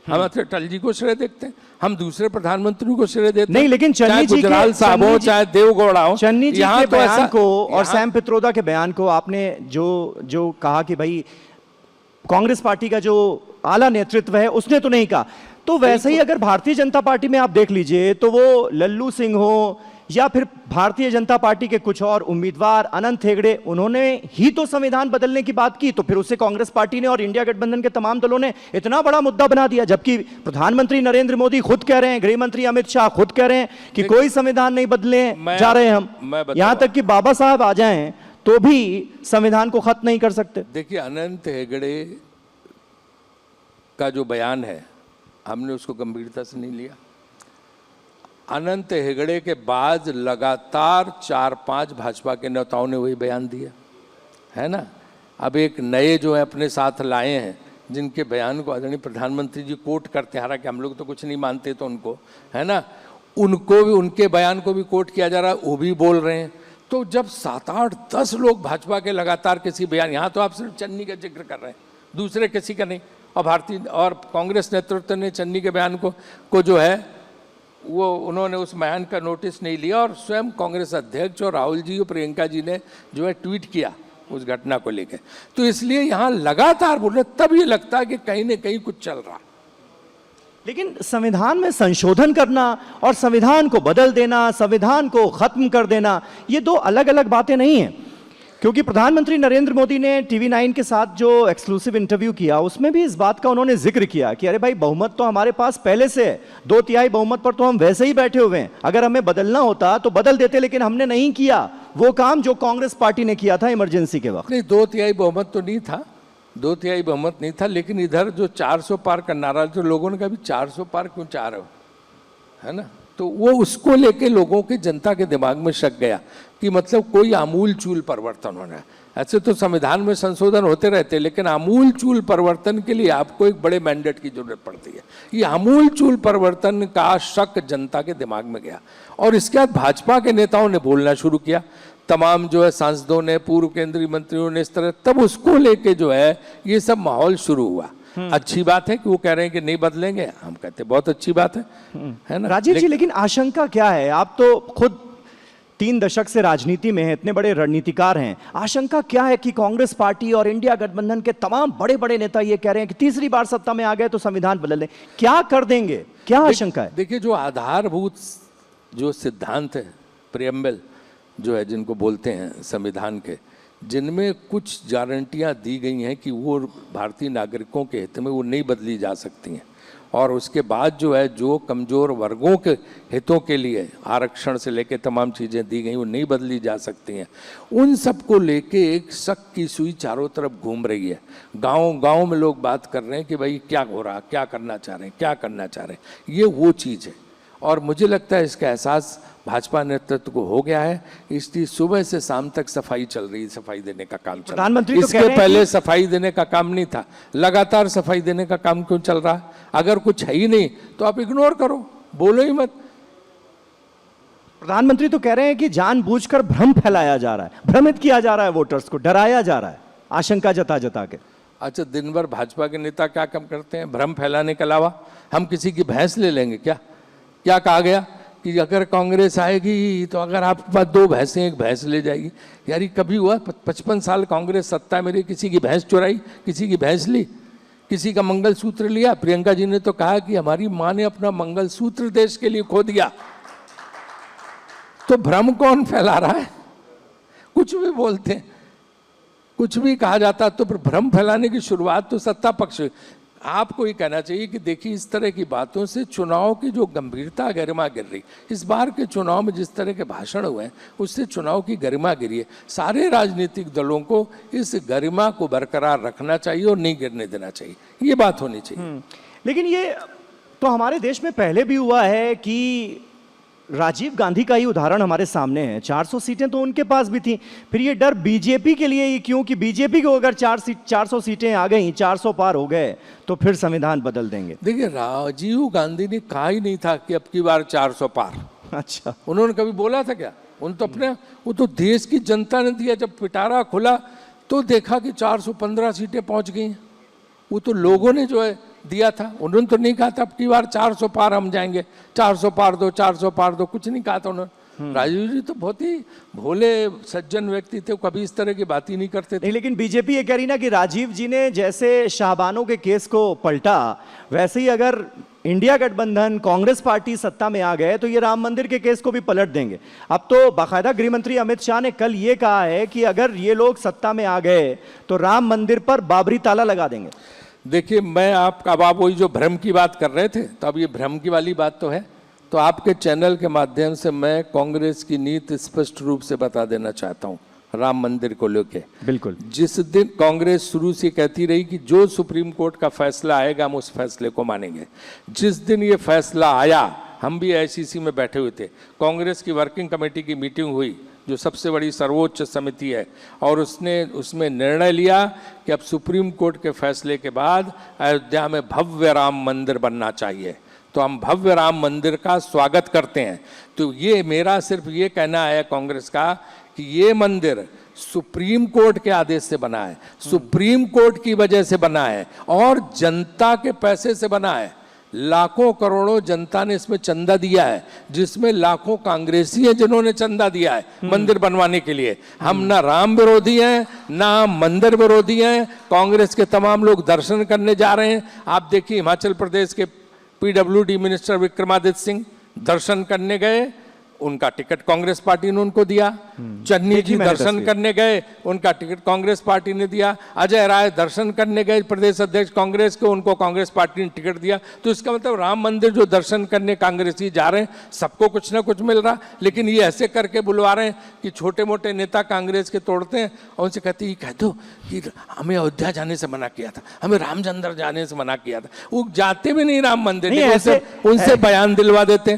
हम अटल जी को श्रेय देखते हैं, हम दूसरे प्रधानमंत्री को श्रेय देते हैं। नहीं, लेकिन चन्नी जी गुजराल साहब हो चाहे देवगौड़ा हो, चन्नी जी यहाँ के तो बयान ऐसा को और सैम पित्रोदा के बयान को आपने जो कहा कि भाई कांग्रेस पार्टी का जो आला नेतृत्व है उसने तो नहीं कहा, तो वैसे ही अगर भारतीय जनता पार्टी में आप देख लीजिए तो वो लल्लू सिंह हो या फिर भारतीय जनता पार्टी के कुछ और उम्मीदवार अनंत हेगड़े, उन्होंने ही तो संविधान बदलने की बात की, तो फिर उससे कांग्रेस पार्टी ने और इंडिया गठबंधन के तमाम दलों ने इतना बड़ा मुद्दा बना दिया, जबकि प्रधानमंत्री नरेंद्र मोदी खुद कह रहे हैं, गृह मंत्री अमित शाह खुद कह रहे हैं कि कोई संविधान नहीं बदले जा रहे हम, यहां तक कि बाबा साहब आ जाएं तो भी संविधान को खत्म नहीं कर सकते। देखिए, अनंत हेगड़े का जो बयान है हमने उसको गंभीरता से नहीं लिया। अनंत हेगड़े के बाद लगातार 4-5 भाजपा के नेताओं ने वही बयान दिया है ना। अब एक नए जो है अपने साथ लाए हैं, जिनके बयान को आदरणीय प्रधानमंत्री जी कोट करते हैं, हालांकि हम लोग तो कुछ नहीं मानते तो उनको, है ना, उनको भी, उनके बयान को भी कोट किया जा रहा है, वो भी बोल रहे हैं। तो जब 7-8-10 लोग भाजपा के लगातार किसी बयान, यहाँ तो आप सिर्फ चन्नी का जिक्र कर रहे हैं, दूसरे किसी का नहीं, और भारतीय और कांग्रेस नेतृत्व ने चन्नी के बयान को जो है वो उन्होंने उस बयान का नोटिस नहीं लिया, और स्वयं कांग्रेस अध्यक्ष और राहुल जी और प्रियंका जी ने जो है ट्वीट किया उस घटना को लेकर। तो इसलिए यहाँ लगातार बोल रहे, तब ये लगता है कि कहीं न कहीं कुछ चल रहा। लेकिन संविधान में संशोधन करना और संविधान को बदल देना, संविधान को खत्म कर देना, ये दो अलग अलग बातें नहीं हैं, क्योंकि प्रधानमंत्री नरेंद्र मोदी ने TV9 के साथ जो एक्सक्लूसिव इंटरव्यू किया उसमें भी इस बात का उन्होंने जिक्र किया कि अरे भाई, बहुमत तो हमारे पास पहले से है, 2/3 बहुमत पर तो हम वैसे ही बैठे हुए हैं, अगर हमें बदलना होता तो बदल देते, लेकिन हमने नहीं किया वो काम जो कांग्रेस पार्टी ने किया था इमरजेंसी के वक्त। नहीं, 2/3 बहुमत तो नहीं था, 2/3 बहुमत नहीं था, लेकिन इधर जो 400 पार का नारा, तो लोगों ने कहा भी 400 पार क्यों चाह रहे हो, है ना, तो वो उसको लेके लोगों के, जनता के दिमाग में शक गया कि मतलब कोई आमूल चूल परिवर्तन होना है। ऐसे तो संविधान में संशोधन होते रहते, लेकिन आमूल चूल परिवर्तन के लिए आपको एक बड़े मैंडेट की जरूरत पड़ती है। ये आमूल चूल परिवर्तन का शक जनता के दिमाग में गया, और इसके बाद भाजपा के नेताओं ने बोलना शुरू किया, तमाम जो है सांसदों ने, पूर्व केंद्रीय मंत्रियों ने, इस तरह, तब उसको लेके जो है ये सब माहौल शुरू हुआ। अच्छी बात है कि वो कह रहे हैं कि नहीं बदलेंगे, हम कहते हैं बहुत अच्छी बात है ना राजीव जी। लेकिन आशंका क्या है, आप तो खुद 3 दशक से राजनीति में हैं, इतने बड़े रणनीतिकार हैं, आशंका क्या है कि कांग्रेस पार्टी और इंडिया गठबंधन के तमाम बड़े बड़े नेता ये कह रहे हैं कि तीसरी बार सत्ता में आ गए तो संविधान बदल लें, क्या कर देंगे, क्या आशंका है? देखिए, जो आधारभूत जो सिद्धांत है, प्रियम्बल जो है जिनको बोलते हैं संविधान के, जिनमें कुछ गारंटियां दी गई हैं कि वो भारतीय नागरिकों के हित में वो नहीं बदली जा सकती हैं, और उसके बाद जो है जो कमज़ोर वर्गों के हितों के लिए आरक्षण से लेकर तमाम चीज़ें दी गई वो नहीं बदली जा सकती हैं, उन सब को लेके एक शक की सुई चारों तरफ घूम रही है। गांव-गांव में लोग बात कर रहे हैं कि भाई क्या हो रहा, क्या करना चाह रहे हैं, क्या करना चाह रहे हैं, ये वो चीज़ है। और मुझे लगता है इसका एहसास भाजपा नेतृत्व को हो गया है, इसलिए सुबह से शाम तक सफाई चल रही है, सफाई देने का काम चल रहा है। इसके पहले सफाई देने का काम नहीं था, लगातार सफाई देने का काम क्यों चल रहा है? अगर कुछ है ही नहीं तो आप इग्नोर करो, बोलो ही मत। प्रधानमंत्री तो कह रहे हैं कि जानबूझकर भ्रम फैलाया जा रहा है, भ्रमित किया जा रहा है, वोटर्स को डराया जा रहा है, आशंका जता जता के। अच्छा, दिन भर भाजपा के नेता क्या काम करते हैं भ्रम फैलाने के अलावा? हम किसी की भैंस ले लेंगे क्या? क्या कहा गया कि अगर कांग्रेस आएगी तो अगर आपके पास 2 भैंसें, 1 भैंस ले जाएगी? यार ये कभी हुआ? 55 साल कांग्रेस सत्ता में रही, किसी की भैंस चुराई, किसी की भैंस ली, किसी का मंगलसूत्र लिया? प्रियंका जी ने तो कहा कि हमारी माँ ने अपना मंगलसूत्र देश के लिए खो दिया। तो भ्रम कौन फैला रहा है? कुछ भी बोलते हैं, कुछ भी कहा जाता, तो भ्रम फैलाने की शुरुआत तो सत्ता पक्ष। आपको ये कहना चाहिए कि देखिए, इस तरह की बातों से चुनाव की जो गंभीरता, गरिमा गिर रही, इस बार के चुनाव में जिस तरह के भाषण हुए हैं उससे चुनाव की गरिमा गिरी है। सारे राजनीतिक दलों को इस गरिमा को बरकरार रखना चाहिए और नहीं गिरने देना चाहिए, ये बात होनी चाहिए। लेकिन ये तो हमारे देश में पहले भी हुआ है कि राजीव गांधी का ही उदाहरण हमारे सामने है, 400 सीटें तो उनके पास भी थी, फिर ये डर बीजेपी के लिए ही क्यों कि बीजेपी को अगर 400 सीटें आ गई, 400 पार हो गए तो फिर संविधान बदल देंगे। देखिए, राजीव गांधी ने कहा ही नहीं था कि अब की बार 400 पार। अच्छा, उन्होंने कभी बोला था क्या? उन तो अपने, वो तो देश की जनता ने दिया। जब पिटारा खुला तो देखा कि 415 सीटें पहुंच गई, वो तो लोगों ने जो है दिया था, उन्होंने तो नहीं कहा था अब की बार 400 पार हम जाएंगे, 400 पार दो, 400 पार दो, कुछ नहीं कहा था उन्होंने। राजीव जी तो बहुत ही भोले सज्जन व्यक्ति थे, कभी इस तरह की बात ही नहीं करते थे। नहीं, लेकिन बीजेपी ये कह रही ना कि राजीव जी ने जैसे शाहबानो के केस को पलटा, वैसे ही अगर इंडिया गठबंधन कांग्रेस पार्टी सत्ता में आ गए तो ये राम मंदिर के केस को भी पलट देंगे। अब तो बाकायदा गृह मंत्री अमित शाह ने कल ये कहा है कि अगर ये लोग सत्ता में आ गए तो राम मंदिर पर बाबरी ताला लगा देंगे। देखिए, मैं आपका, अब आप वही जो भ्रम की बात कर रहे थे, तो अब ये भ्रम की वाली बात तो है, तो आपके चैनल के माध्यम से मैं कांग्रेस की नीति स्पष्ट रूप से बता देना चाहता हूं राम मंदिर को लेके। बिल्कुल, जिस दिन कांग्रेस शुरू से कहती रही कि जो सुप्रीम कोर्ट का फैसला आएगा हम उस फैसले को मानेंगे, जिस दिन ये फैसला आया, हम भी आईसीसी में बैठे हुए थे, कांग्रेस की वर्किंग कमेटी की मीटिंग हुई जो सबसे बड़ी सर्वोच्च समिति है, और उसने उसमें निर्णय लिया कि अब सुप्रीम कोर्ट के फैसले के बाद अयोध्या में भव्य राम मंदिर बनना चाहिए। तो हम भव्य राम मंदिर का स्वागत करते हैं। तो ये मेरा सिर्फ ये कहना है कांग्रेस का कि ये मंदिर सुप्रीम कोर्ट के आदेश से बना है, सुप्रीम कोर्ट की वजह से बना है और जनता के पैसे से बना है। लाखों करोड़ों जनता ने इसमें चंदा दिया है, जिसमें लाखों कांग्रेसी हैं जिन्होंने चंदा दिया है मंदिर बनवाने के लिए। हम ना राम विरोधी हैं ना मंदिर विरोधी हैं। कांग्रेस के तमाम लोग दर्शन करने जा रहे हैं। आप देखिए, हिमाचल प्रदेश के पीडब्ल्यूडी मिनिस्टर विक्रमादित्य सिंह दर्शन करने गए, उनका टिकट कांग्रेस पार्टी ने उनको दिया। चन्नी जी दर्शन करने गए, उनका टिकट कांग्रेस पार्टी ने दिया। अजय राय दर्शन करने गए, प्रदेश अध्यक्ष कांग्रेस को, उनको कांग्रेस पार्टी ने टिकट दिया। तो इसका मतलब राम मंदिर जो दर्शन करने कांग्रेसी जा रहे हैं, सबको कुछ ना कुछ मिल रहा। लेकिन ये ऐसे करके बुलवा रहे हैं कि छोटे मोटे नेता कांग्रेस के तोड़ते हैं और उनसे कहते हैं कह दो कि हमें अयोध्या जाने से मना किया था, हमें राम मंदिर जाने से मना किया था। वो जाते भी नहीं राम मंदिर, उनसे बयान दिलवा देते हैं।